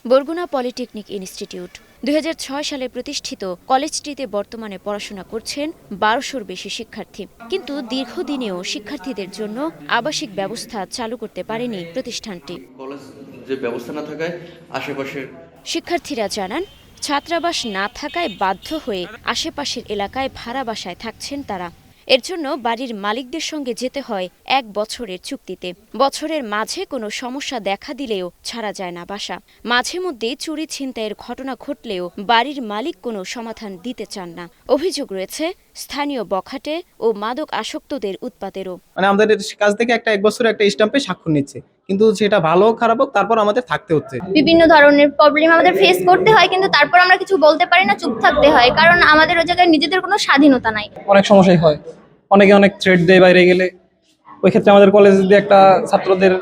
Barguna polytechnic institute 2006 সালে প্রতিষ্ঠিত কলেজটিতে বর্তমানে পড়াশোনা করছেন 1200-র বেশি শিক্ষার্থী। কিন্তু দীর্ঘদিনেও শিক্ষার্থীদের জন্য আবাসিক ব্যবস্থা চালু করতে পারেনি প্রতিষ্ঠানটি। কলেজ যে ব্যবস্থা না থাকায় আশেপাশের শিক্ষার্থীরা জানান, ছাত্রাবাস না থাকায় বাধ্য হয়ে আশেপাশের এলাকায় ভাড়া বাসায় থাকছেন তারা। এর জন্য বাড়ির মালিকদের সঙ্গে যেতে হয় 1 বছরের চুক্তিতে। বছরের মাঝে কোনো সমস্যা দেখা দিলেও ছাড়া যায় না বাসা। মাঝে মধ্যে চুরি ছিনতাইয়ের ঘটনা ঘটলেও বাড়ির মালিক কোনো সমাধান দিতে চান না। অভিযোগ রয়েছে স্থানীয় বখাটে ও মাদক আসক্তদের উৎপাতেরও। আমাদের কাছ থেকে একটা 1 বছরের একটা স্ট্যাম্পে স্বাক্ষর নিচ্ছে, কিন্তু সেটা ভালো হোক খারাপ হোক তারপর আমাদের থাকতে হচ্ছে। বিভিন্ন ধরনের প্রবলেম আমাদের ফেস করতে হয়, কিন্তু তারপর আমরা কিছু বলতে পারি না, চুপ থাকতে হয়, কারণ আমাদের ওই জায়গায় নিজেদের কোনো স্বাধীনতা নাই। অনেক সমস্যাই হয়, অনেকে অনেক থ্রেট দেয় বাইরে গেলে। ওই ক্ষেত্রে আমাদের কলেজে যদি একটা ছাত্রদের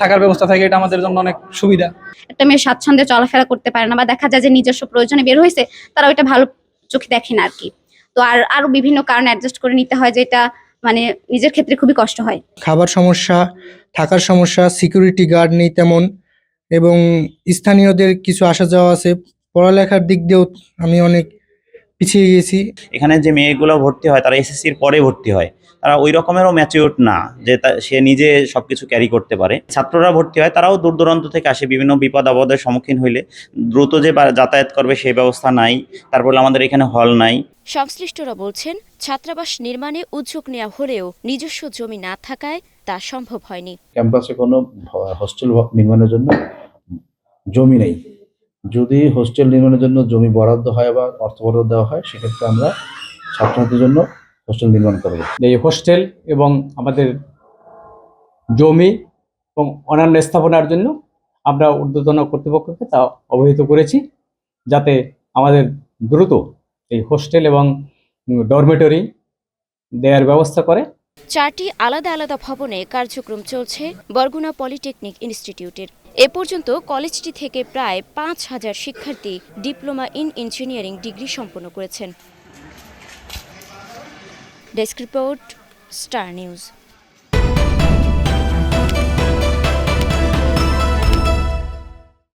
থাকার ব্যবস্থা থাকে, এটা আমাদের জন্য অনেক সুবিধা। একটা মেয়ে স্বাচ্ছন্দ্যে চলাফেরা করতে পারে না, বা দেখা যায় যে নিজস্ব প্রয়োজনে বের হয়েছে, তারা ওইটা ভালো চোখে দেখে না আর কি। তো আরো বিভিন্ন কারণে অ্যাডজাস্ট করে নিতে হয়, যেটা মানে নিজের ক্ষেত্রে খুবই কষ্ট হয়। খাবার সমস্যা, থাকার সমস্যা, সিকিউরিটি গার্ড নেই তেমন, এবং স্থানীয়দের কিছু আসা যাওয়া আছে। পড়ালেখার দিক দিয়েও আমি অনেক পিছিয়ে গেছি। এখানে যে মেয়েগুলো ভর্তি হয় তারা এসএসসির পরে ভর্তি হয়, তারা ওই রকমেরও ম্যাচিউর না যে সে নিজে সবকিছু ক্যারি করতে পারে। ছাত্ররা ভর্তি হয়, তারাও দূর দূরান্ত থেকে আসে, বিভিন্ন বিপদ আপদের সম্মুখীন হইলে দ্রুত যে যাতায়াত করবে সেই ব্যবস্থা নাই। তারপরে আমাদের এখানে হল নাই। সংশ্লিষ্টরা বলছেন, ছাত্রাবাস নির্মাণে উদ্যোগ নেওয়া হলেও নিজস্ব জমি না থাকায় তা সম্ভব হয়নি। ক্যাম্পাসে কোনো হোস্টেল নির্মাণের জন্য জমি নেই। যদি হোস্টেল নির্মাণের জন্য জমি বরাদ্দ হয় বা অর্থ বরাদ্দ দেওয়া হয়, সেক্ষেত্রে আমরা ছাত্রছাত্রীদের জন্য হোস্টেল নির্মাণ করব। এই হোস্টেল এবং আমাদের জমি এবং অন্যান্য স্থাপনার জন্য আমরা ঊর্ধ্বতন কর্তৃপক্ষকে তা অবহিত করেছি, যাতে আমাদের দ্রুত এই হোস্টেল এবং ডরমেটরি দেওয়ার ব্যবস্থা করে। 4টি আলাদা আলাদা ভবনে কার্যক্রম চলছে বরগুনা পলিটেকনিক ইনস্টিটিউটের। এ পর্যন্ত কলেজটি থেকে প্রায় 5000 শিক্ষার্থী ডিপ্লোমা ইন ইঞ্জিনিয়ারিং ডিগ্রি সম্পন্ন করেছেন। Desk report, star news.